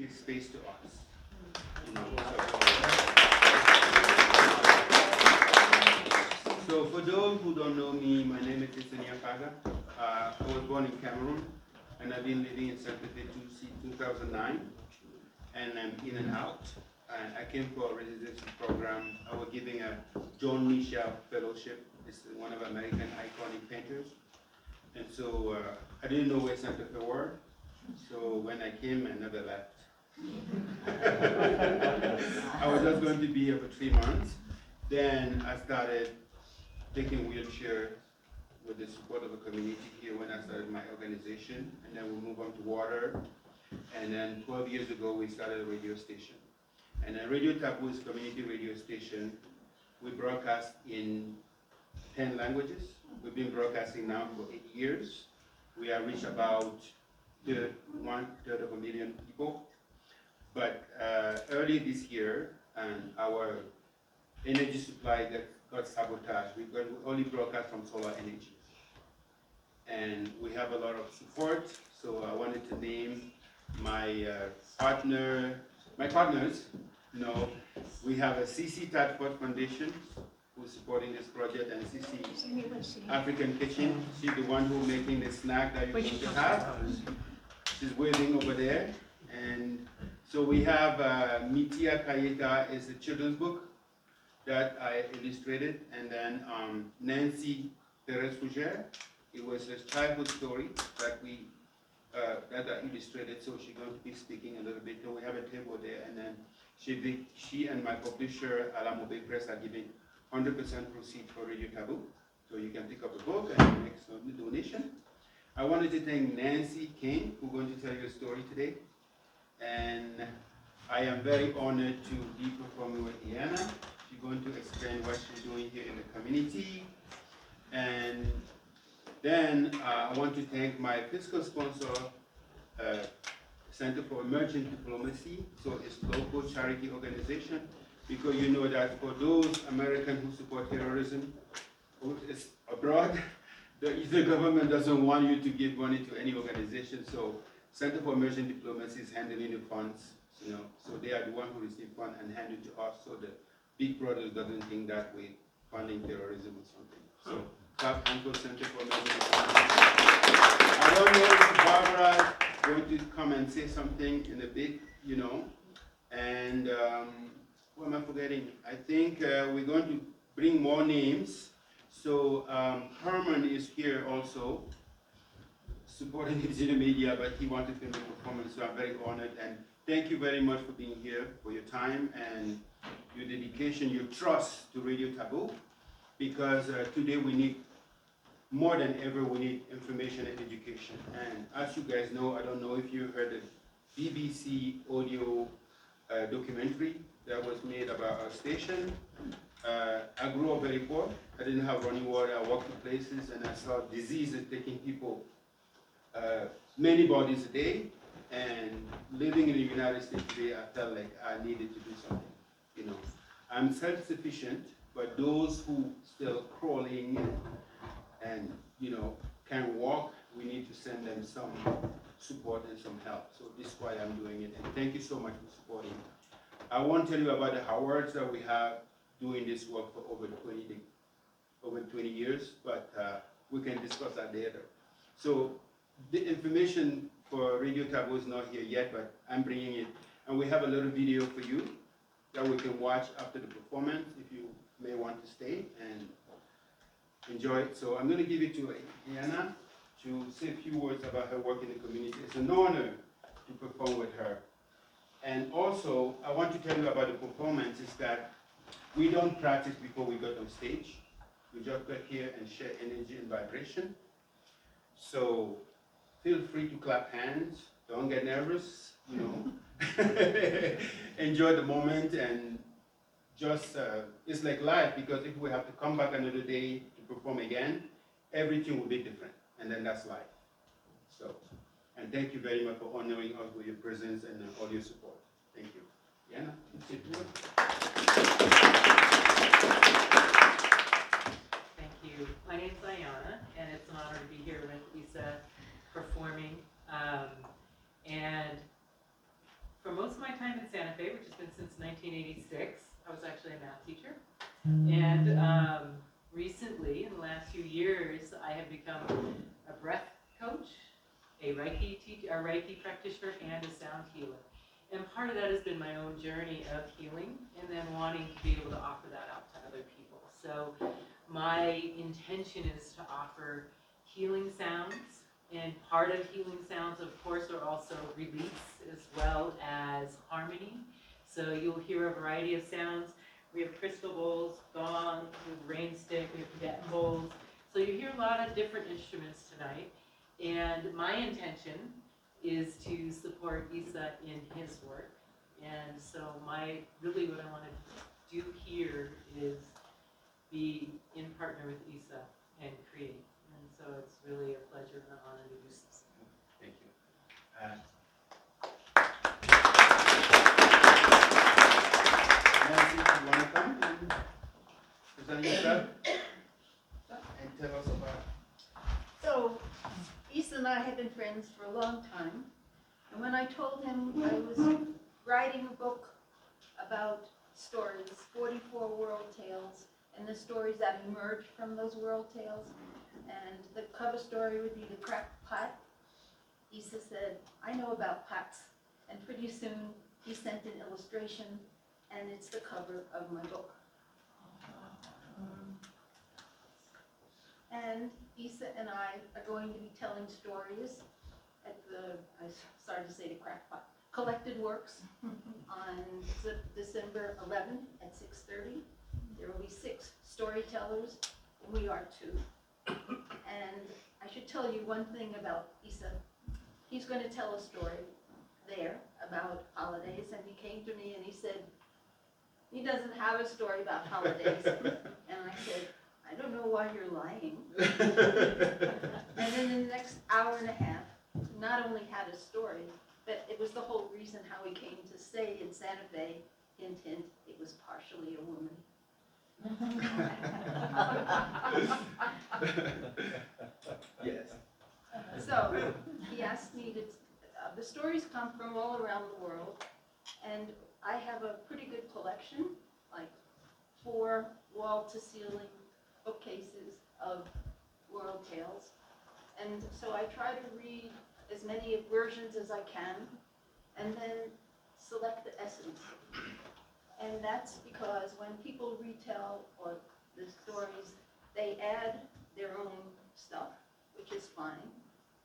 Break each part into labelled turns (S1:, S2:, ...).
S1: give space to us. So for those who don't know me, my name is ISSA NYAPHAGA. I was born in Cameroon, and I've been living in Santa Fe since 2009, and I'm in and out. And I came for a residency program. I was giving a John Michel Fellowship. This is one of American iconic painters. And so I didn't know where Santa Fe were. So when I came, I never left. I was just going to be here for 3 months. Then I started taking wheelchair with the support of the community here when I started my organization. And then we moved on to water. And then 12 years ago, we started a radio station. And then Radio Taboo is a community radio station. We broadcast in 10 languages. We've been broadcasting now for 8 years. We have reached about 1/3 of a million people. But early this year, our energy supply got sabotaged. We only broadcast from solar energy. And we have a lot of support, so I wanted to name my partners. We have a CC Tadford Foundation who's supporting this project, and CC African Kitchen. She's the one who's making the snack that you're going to have. She's waving over there. And so we have Mitia Kayeta is a children's book that I illustrated, and then Nancy Perez Fougere, it was a childhood story that that I illustrated, so she's going to be speaking a little bit. So we have a table there, and then she and my publisher, Alamo Bay Press, are giving 100% proceeds for Radio Taboo. So you can pick up a book and make some donation. I wanted to thank Nancy King, who's going to tell you a story today. And I am very honored to be performing with ISSA. She's going to explain what she's doing here in the community. And then I want to thank my fiscal sponsor, Center for Emerging Diplomacy. So it's a local charity organization, because you know that for those Americans who support terrorism who is abroad, the government doesn't want you to give money to any organization. So Center for Emerging Diplomacy is handling the funds, so they are the one who receive funds and hand it to us, so the big brothers doesn't think that we're funding terrorism or something. So Uncle Center for Emerging Diplomacy. I don't know if Barbara is going to come and say something in a bit, and what am I forgetting? I think we're going to bring more names. So Herman is here also, supporting digital media, but he wanted to make a performance, so I'm very honored. And thank you very much for being here, for your time and your dedication, your trust to Radio Taboo, because today we need, more than ever, we need information and education. And as you guys know, I don't know if you heard the BBC audio documentary that was made about our station. I grew up very poor. I didn't have running water. I walked to places and I saw diseases taking people many bodies a day, and living in the United States today, I felt like I needed to do something. I'm self-sufficient, but those who still crawling and can't walk, we need to send them some support and some help. So this is why I'm doing it, and thank you so much for supporting. I won't tell you about the awards that we have doing this work for over 20 years, but we can discuss that later. So the information for Radio Taboo is not here yet, but I'm bringing it. And we have a little video for you that we can watch after the performance if you may want to stay and enjoy it. So I'm going to give it to ISSA to say a few words about her work in the community. It's an honor to perform with her. And also, I want to tell you about the performance is that we don't practice before we get on stage. We just get here and share energy and vibration. So feel free to clap hands. Don't get nervous, Enjoy the moment, and just, it's like life, because if we have to come back another day to perform again, everything will be different, and then that's life. So, and thank you very much for honoring us with your presence and all your support. Thank you. Yana,
S2: Thank you. My name's ISSA, and it's an honor to be here with ISSA performing. And from most of my time in Santa Fe, which has been since 1986. I was actually a math teacher. And recently, in the last few years, I have become a breath coach, a Reiki practitioner, and a sound healer. And part of that has been my own journey of healing and then wanting to be able to offer that out to other people. So my intention is to offer healing sounds, and part of healing sounds, of course, are also release as well as harmony. So you'll hear a variety of sounds. We have crystal bowls, gong, we have rain stick, we have Tibetan bowls. So you hear a lot of different instruments tonight. And my intention is to support ISSA in his work. And so really what I want to do here is be in partner with ISSA and create. And so it's really a pleasure and an honor to do this.
S1: Thank you. Nancy, you want to come and present yourself and tell us about.
S3: So, ISSA and I have been friends for a long time, and when I told him I was writing a book about stories, 44 world tales, and the stories that emerged from those world tales, and the cover story would be the cracked pot, ISSA said, I know about pots, and pretty soon he sent an illustration, and it's the cover of my book. And ISSA and I are going to be telling stories at I started to say the crackpot, Collected Works on December 11th at 6:30. There will be 6 storytellers, and we are 2. And I should tell you one thing about ISSA. He's going to tell a story there about holidays, and he came to me and he said, he doesn't have a story about holidays. And I said, I don't know why you're lying. And then in the next hour and a half, not only had a story, but it was the whole reason how we came to stay in Santa Fe. Hint, hint, it was partially a woman.
S1: Yes.
S3: So he asked me to, the stories come from all around the world, and I have a pretty good collection, like 4 wall-to-ceiling bookcases of world tales. And so I try to read as many versions as I can, and then select the essence. And that's because when people retell or the stories, they add their own stuff, which is fine.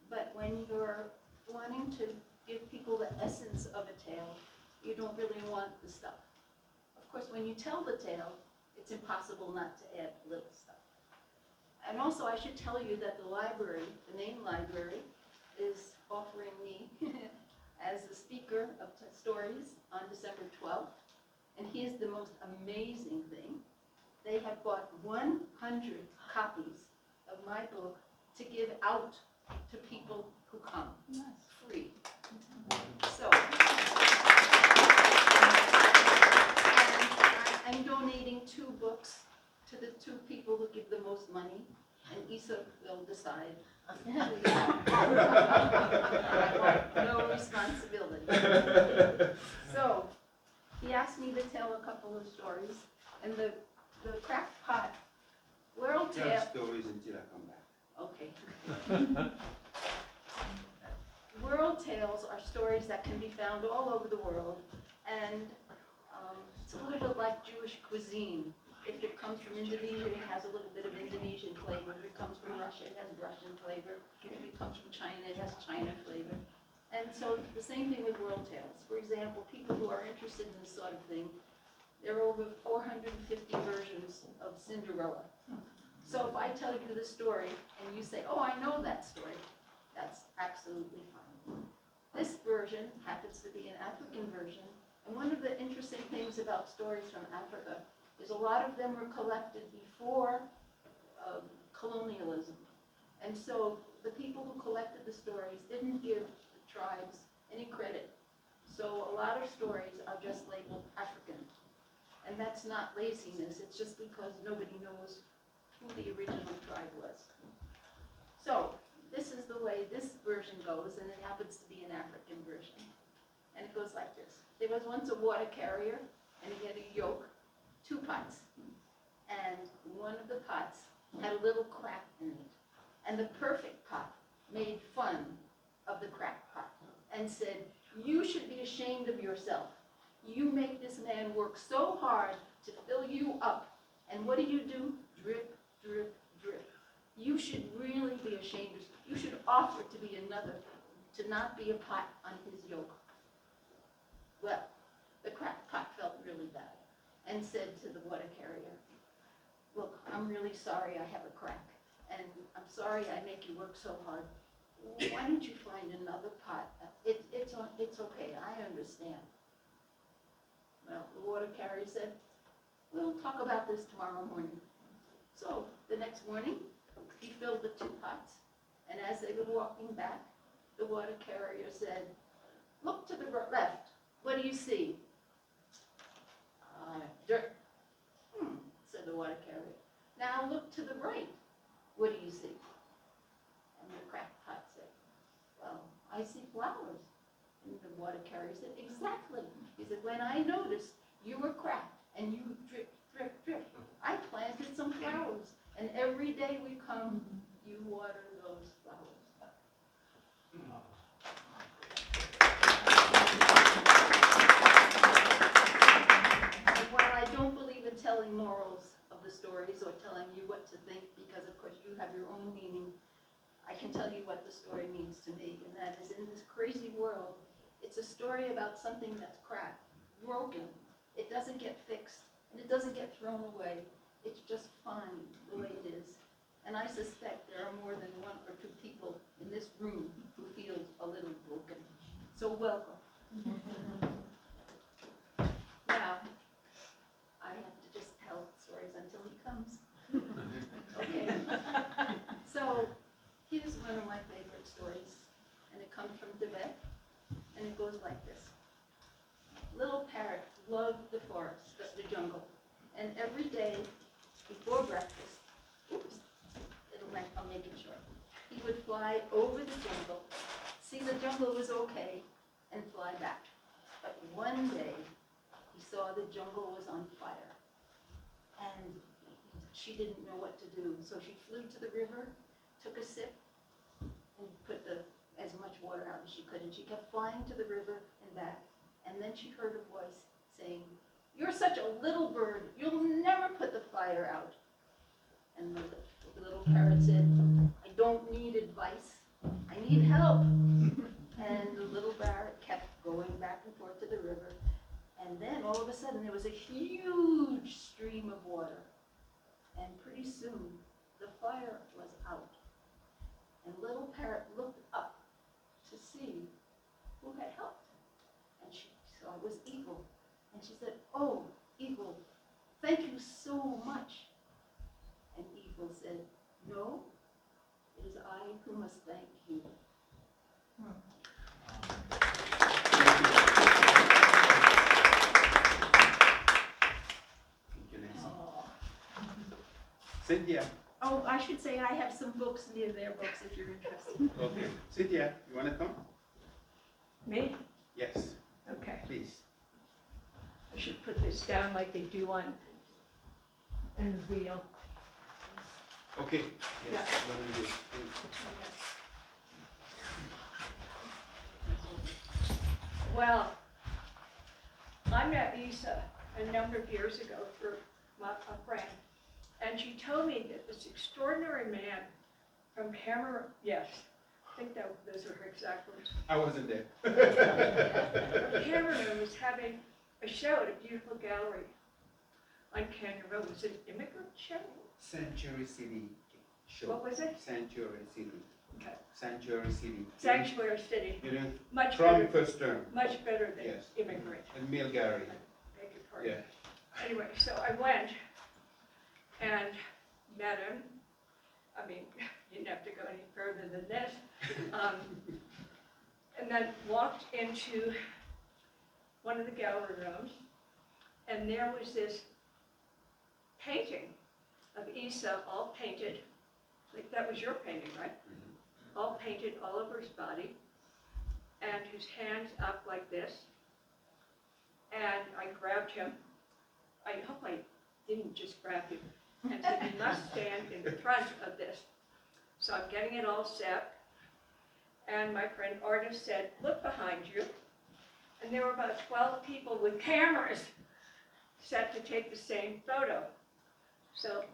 S3: But when you're wanting to give people the essence of a tale, you don't really want the stuff. Of course, when you tell the tale, it's impossible not to add little stuff. And also, I should tell you that the library, the main library, is offering me as the speaker of stories on December 12th. And here's the most amazing thing. They have bought 100 copies of my book to give out to people who come, free. So, and I'm donating 2 books to the 2 people who give the most money, and ISSA will decide. No responsibility. So, he asked me to tell a couple of stories, and the cracked pot world
S1: Tell
S3: tale.
S1: stories until I come back.
S3: Okay. World tales are stories that can be found all over the world, and it's a little bit like Jewish cuisine. If it comes from Indonesia, it has a little bit of Indonesian flavor. If it comes from Russia, it has Russian flavor. If it comes from China, it has China flavor. And so the same thing with world tales. For example, people who are interested in this sort of thing, there are over 450 versions of Cinderella. So if I tell you the story and you say, oh, I know that story, that's absolutely fine. This version happens to be an African version. And one of the interesting things about stories from Africa is a lot of them were collected before colonialism. And so the people who collected the stories didn't give the tribes any credit. So a lot of stories are just labeled African. And that's not laziness, it's just because nobody knows who the original tribe was. So this is the way this version goes, and it happens to be an African version. and it goes like this. There was once a water carrier, and he had a yoke, 2 pots. And one of the pots had a little crack in it. And the perfect pot made fun of the cracked pot and said, "You should be ashamed of yourself. You make this man work so hard to fill you up. And what do? Drip, drip, drip. You should really be ashamed of yourself. You should offer to be another, to not be a pot on his yoke." Well, the cracked pot felt really bad and said to the water carrier, "Look, I'm really sorry I have a crack, and I'm sorry I make you work so hard. Why don't you find another pot? It's okay, I understand." Well, the water carrier said, "We'll talk about this tomorrow morning." So the next morning, he filled the 2 pots, and as they were walking back, the water carrier said, "Look to the left. What do you see?" "Dirt." Said the water carrier. "Now look to the right. What do you see?" And the cracked pot said, "Well, I see flowers." And the water carrier said, "Exactly." He said, "When I noticed you were cracked and you drip, drip, drip, I planted some flowers. And every day we come, you water those flowers." And while I don't believe in telling morals of the stories or telling you what to think, because of course you have your own meaning, I can tell you what the story means to me, and that is, in this crazy world, it's a story about something that's cracked, broken. It doesn't get fixed, and it doesn't get thrown away. It's just fine the way it is. And I suspect there are more than 1 or 2 people in this room who feel a little broken. So welcome. Now, I have to just tell stories until he comes. Okay. So, here's one of my favorite stories, and it comes from Tibet, and it goes like this. Little parrot loved the forest, the jungle, and every day before breakfast, I'll make it short, he would fly over the jungle, see the jungle was okay, and fly back. But one day, he saw the jungle was on fire, and she didn't know what to do, so she flew to the river, took a sip, and put as much water out as she could, and she kept flying to the river and back, and then she heard a voice saying, "You're such a little bird, you'll never put the fire out." And the little parrot said, "I don't need advice, I need help." And the little parrot kept going back and forth to the river, and then all of a sudden there was a huge stream of water, and pretty soon the fire was out. And little parrot looked up to see who had helped, and she saw it was Eagle, and she said, "Oh, Eagle, thank you so much." And Eagle said, "No, it is I who must thank you."
S1: Thank you, Nancy. Cynthia.
S3: Oh, I should say I have some books near their books if you're interested.
S1: Okay. Cynthia, you want to come?
S4: Me?
S1: Yes,
S4: Okay.
S1: please.
S4: I should put this down like they do on the wheel.
S1: Okay.
S4: Yeah.
S1: Yes. What do you do?
S4: Well, I met ISSA a number of years ago through a friend, and she told me that this extraordinary man from Cameroon, yes, I think those are her exact words,
S1: I wasn't there.
S4: from Cameroon was having a show at a beautiful gallery on Canyon Road. Was it an immigrant show?
S1: Sanctuary City show.
S4: What was it?
S1: Sanctuary City.
S4: Okay.
S1: Sanctuary City.
S4: Sanctuary City.
S1: You know,
S4: Much
S1: from
S4: better,
S1: first term.
S4: much better than
S1: Yes.
S4: immigrant.
S1: And Mill Gallery.
S4: Beg your pardon.
S1: Yeah.
S4: Anyway, so I went and met him. I mean, you didn't have to go any further than this. And then walked into one of the gallery rooms, and there was this painting of ISSA, all painted. Like that was your painting, right? All painted all over his body. and his hands up like this. And I grabbed him. I hope I didn't just grab him. And said, you must stand in front of this. So I'm getting it all set. And my friend Artis said, look behind you. And there were about 12 people with cameras set to take the same photo. So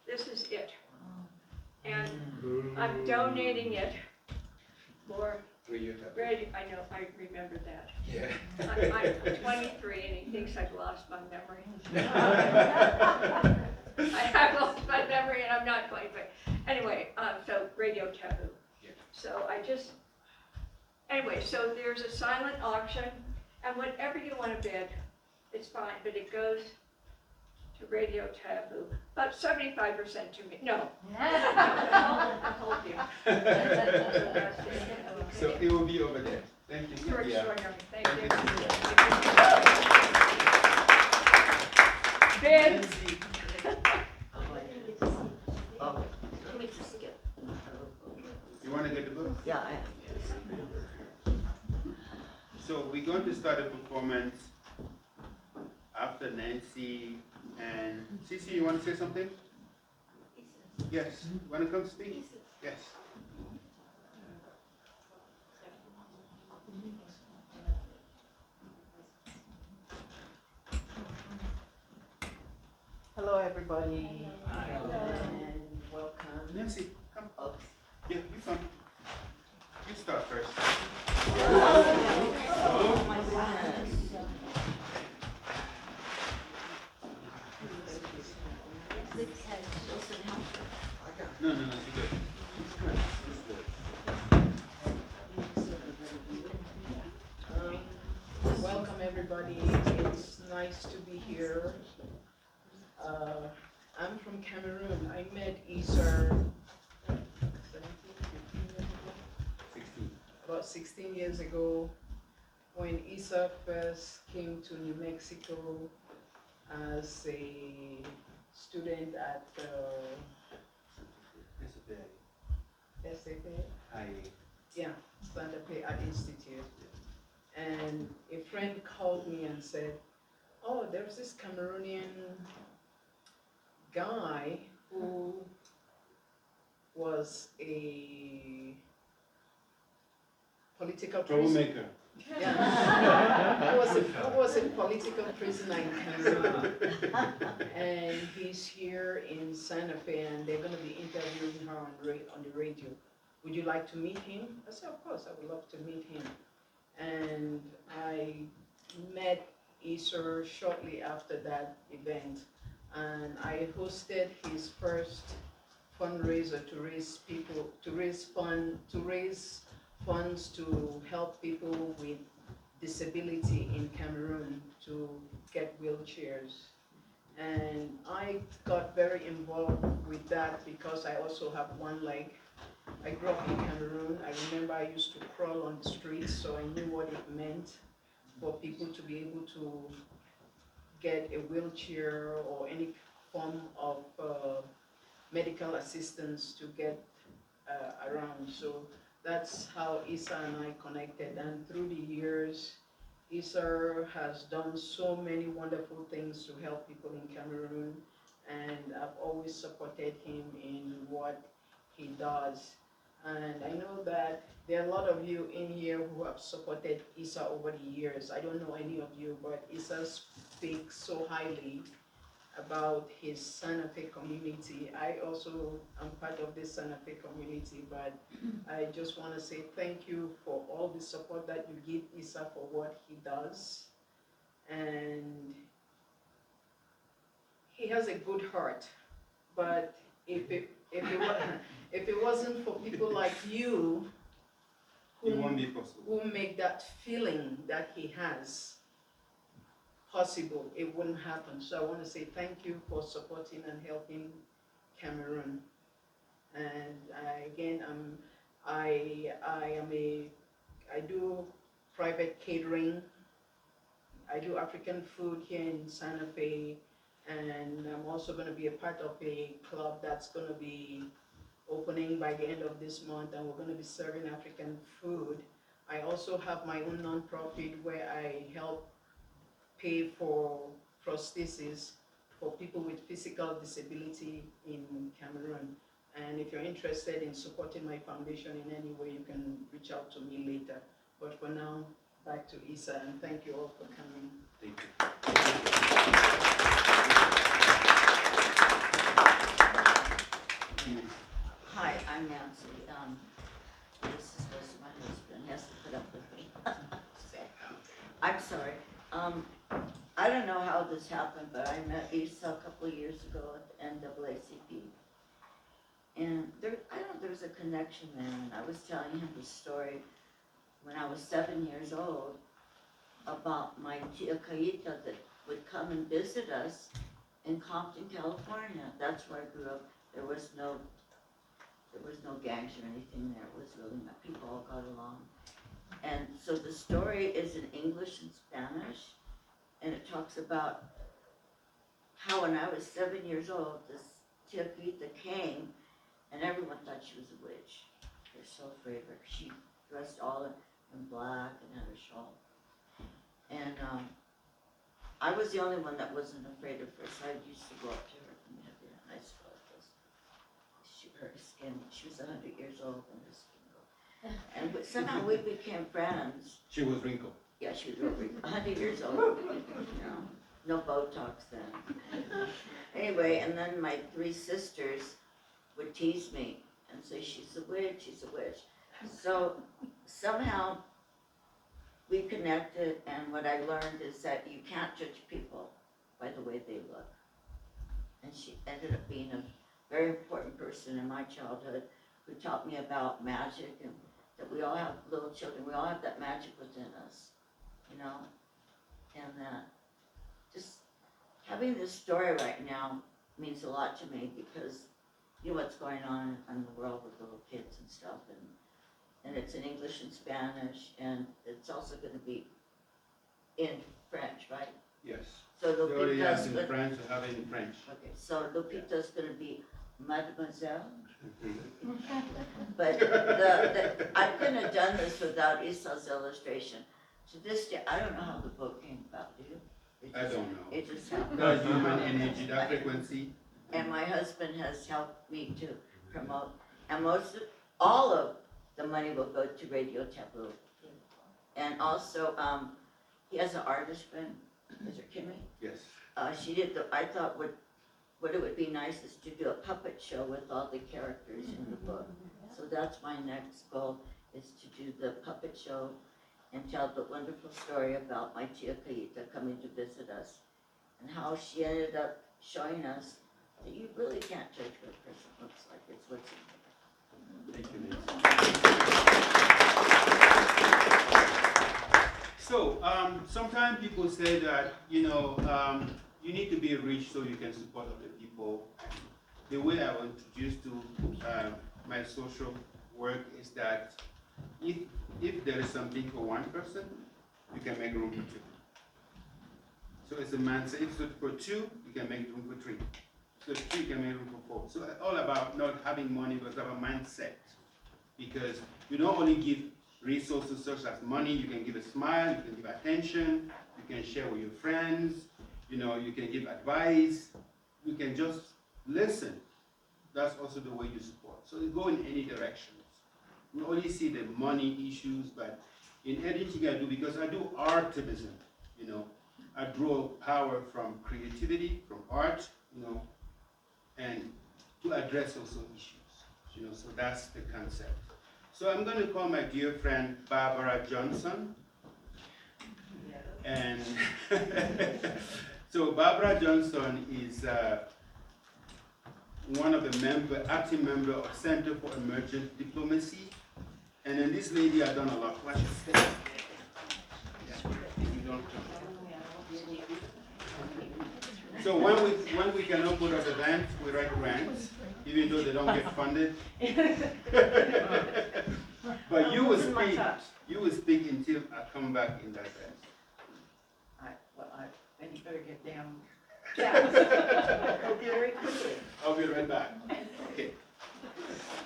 S4: this is it. And I'm donating it for Radio. I know, I remember that.
S1: Yeah.
S4: I'm 23 and he thinks I've lost my memory. I have lost my memory and I'm not 23. Anyway, so Radio Taboo.
S1: Yeah.
S4: So anyway, so there's a silent auction, and whatever you want to bid, it's fine, but it goes to Radio Taboo. About 75% to me. No. I told you.
S1: So it will be over there. Thank you.
S4: You're
S1: Cynthia.
S4: extraordinary. Thank you.
S1: Thank
S4: Bid.
S1: You want to get the book?
S5: Yeah, I am.
S1: So we're going to start a performance after Nancy and Cece. You want to say something? Yes. Want to come speak? Yes.
S5: Hello, everybody. And welcome.
S1: Nancy, come. Yeah, you come. You start first.
S5: Oh my goodness.
S1: No, you're good.
S5: Welcome, everybody. It's nice to be here. I'm from Cameroon. I met ISSA 16 years ago when ISSA first came to New Mexico as a student at SAP. Yeah, Santa Fe Art Institute. And a friend called me and said, oh, there's this Cameroonian guy who was a political prisoner.
S1: Troublemaker.
S5: Yeah. Who was a political prisoner in Cameroon. And he's here in Santa Fe and they're going to be interviewing her on the radio. Would you like to meet him? I said, of course, I would love to meet him. And I met ISSA shortly after that event. And I hosted his first fundraiser to raise funds to help people with disability in Cameroon to get wheelchairs. And I got very involved with that because I also have one leg. I grew up in Cameroon. I remember I used to crawl on the streets, so I knew what it meant for people to be able to get a wheelchair or any form of medical assistance to get around. So that's how ISSA and I connected. And through the years, ISSA has done so many wonderful things to help people in Cameroon. And I've always supported him in what he does. And I know that there are a lot of you in here who have supported ISSA over the years. I don't know any of you, but ISSA speaks so highly about his Santa Fe community. I also am part of this Santa Fe community, but I just want to say thank you for all the support that you give ISSA for what he does. And he has a good heart, but if it wasn't for people like you
S1: It won't be possible.
S5: who make that feeling that he has possible, it wouldn't happen. So I want to say thank you for supporting and helping Cameroon. And I do private catering. I do African food here in Santa Fe, and I'm also going to be a part of a club that's going to be opening by the end of this month, and we're going to be serving African food I also have my own nonprofit where I help pay for prosthesis for people with physical disability in Cameroon. And if you're interested in supporting my foundation in any way, you can reach out to me later. But for now, back to ISSA, and thank you all for coming.
S1: Thank you.
S6: Hi, I'm Nancy. This is what my husband has to put up with me. I'm sorry. I don't know how this happened, but I met Issa a couple of years ago at the NAACP. And there's a connection there, and I was telling him the story when I was 7 years old about my tia Caita that would come and visit us in Compton, California. That's where I grew up. There was no gangs or anything there. It was really, people all got along. And so the story is in English and Spanish, and it talks about how when I was 7 years old, this tia Caita came, and everyone thought she was a witch. They were so afraid of her. She dressed all in black and had a shawl. And I was the only one that wasn't afraid of her, so I used to go up to her when we had in high school. Her skin, she was 100 years old when her skin gold. And somehow we became friends.
S1: She was wrinkled.
S6: Yeah, she was over 100 years old. You know, no Botox then. Anyway, and then my 3 sisters would tease me and say, she's a witch, she's a witch. So somehow we connected, and what I learned is that you can't judge people by the way they look. And she ended up being a very important person in my childhood who taught me about magic, and that we all have little children, we all have that magic within us, you know, and that just having this story right now means a lot to me because you know what's going on in the world with little kids and stuff, and it's in English and Spanish, and it's also going to be in French, right?
S1: Yes.
S6: So
S1: They already have
S6: Lupita's
S1: in French, they have it in French.
S6: okay, so Lupita's going to be Mademoiselle. But I couldn't have done this without Issa's illustration. To this day, I don't know how the book came about, do you?
S1: I don't know.
S6: It just happened.
S1: That human energy, that frequency.
S6: And my husband has helped me to promote, and all of the money will go to Radio Taboo. And also, he has an artist friend, is it Kimmy?
S1: Yes.
S6: She did I thought what it would be nice is to do a puppet show with all the characters in the book. So that's my next goal, is to do the puppet show and tell the wonderful story about my tia Caita coming to visit us and how she ended up showing us that you really can't judge what a person looks like. It's what's in there.
S1: Thank you, Nancy. So, sometimes people say that, you need to be rich so you can support other people. The way I want to introduce to my social work is that if there is something for one person, you can make room for 2. So as a man says, if it's for 2, you can make room for 3. So 3, you can make room for 4. So it's all about not having money, but about mindset. Because you don't only give resources such as money, you can give a smile, you can give attention, you can share with your friends, you can give advice, you can just listen. That's also the way you support. So it go in any directions. We only see the money issues, but in anything I do, because I do artivism, I draw power from creativity, from art, and to address also issues, so that's the concept. So I'm going to call my dear friend Barbara Johnson. And so Barbara Johnson is one of the acting member of Center for Emergent Diplomacy. And then this lady has done a lot. Watch this. So when we cannot put up events, we write grants, even though they don't get funded. But you will speak until I come back in that sense.
S5: Then you better get down.
S6: Very quickly.
S1: I'll be right back. Okay.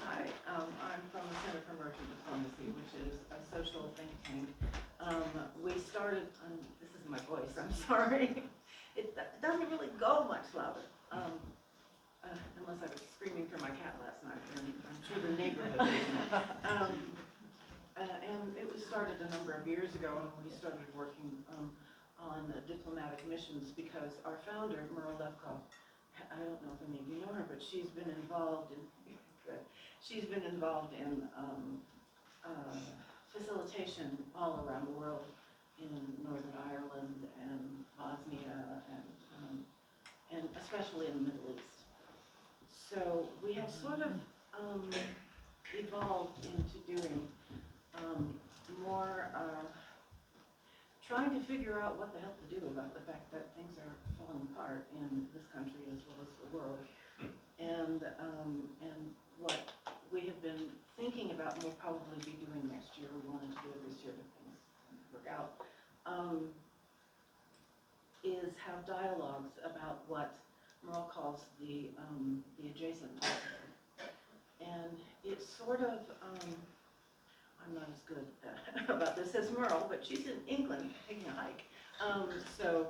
S7: Hi, I'm from the Center for Emergent Diplomacy, which is a social think started, this is my voice, I'm sorry. It doesn't really go much louder, unless I was screaming for my cat last night, and I'm sure the neighborhood is. And it was started a number of years ago, and we started working on diplomatic missions because our founder, Merle Lefkoff, I don't know if any of you know her, but she's been involved in facilitation all around the world, in Northern Ireland and Bosnia and especially in the Middle East. So we have sort of evolved into doing more trying to figure out what the hell to do about the fact that things are falling apart in this country as well as the world. And what we have been thinking about and will probably be doing next year, we wanted to do it this year, but things didn't work out, is have dialogues about what Merle calls the adjacent possible. And it's sort of, I'm not as good about this as Merle, but she's in England taking a hike. So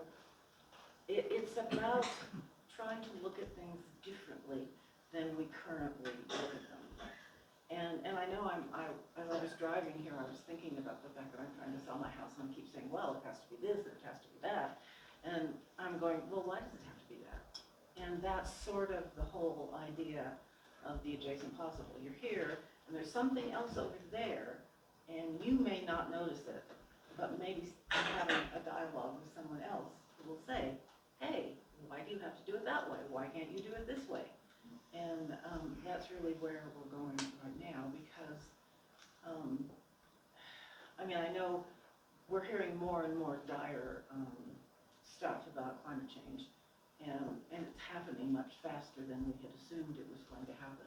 S7: it's about trying to look at things differently than we currently look at them. And I know as I was driving here, I was thinking about the fact that I'm trying to sell my house, and I keep saying, well, it has to be this, it has to be that. And I'm going, well, why does it have to be that? And that's sort of the whole idea of the adjacent possible. You're here, and there's something else over there, and you may not notice it, but maybe having a dialogue with someone else who will say, hey, why do you have to do it that way? Why can't you do it this way? And that's really where we're going right now, because, I mean, I know we're hearing more and more dire stuff about climate change, and it's happening much faster than we had assumed it was going to happen.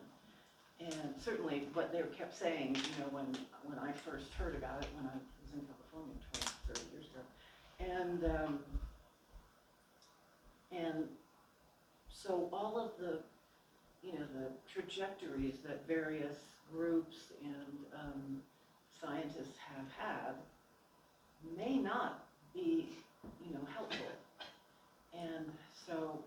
S7: And certainly what they kept saying, you know, when I first heard about it, when I was in California 20, 30 years ago. And so all of the, you know, the trajectories that various groups and scientists have had may not be, you know, helpful. And so,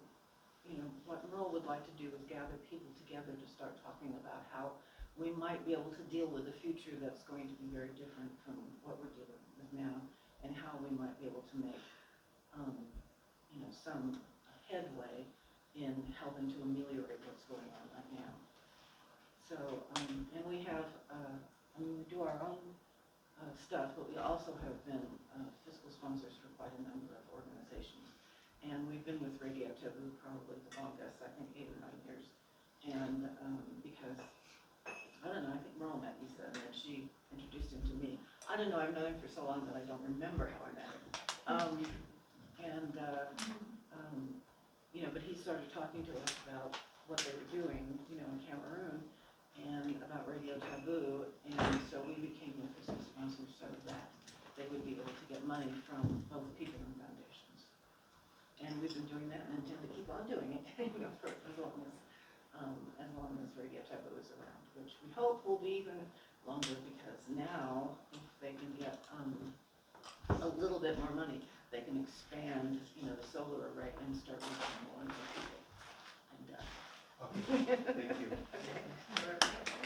S7: you know, what Merle would like to do is gather people together to start talking about how we might be able to deal with a future that's going to be very different from what we're dealing with now, and how we might be able to make, you know, some headway in helping to ameliorate what's going on right now. So, and we have, I mean, we do our own stuff, but we also have been fiscal sponsors for quite a number of organizations. And we've been with Radio Taboo probably the longest, I think 8 or 9 years. And because, I don't know, I think Merle met Issa, and then she introduced him to me. I don't know, I've known him for so long that I don't remember how I met him. You know, but he started talking to us about what they were doing, you know, in Cameroon, and about Radio Taboo, and so we became the fiscal sponsors so that they would be able to get money from both people and foundations. And we've been doing that and intend to keep on doing it, you know, for as long as Radio Taboo is around, which we hope will be even longer, because now, if they can get a little bit more money, they can expand, you know, the solar array and start reaching more and more people. And
S1: Okay, thank you.
S7: okay.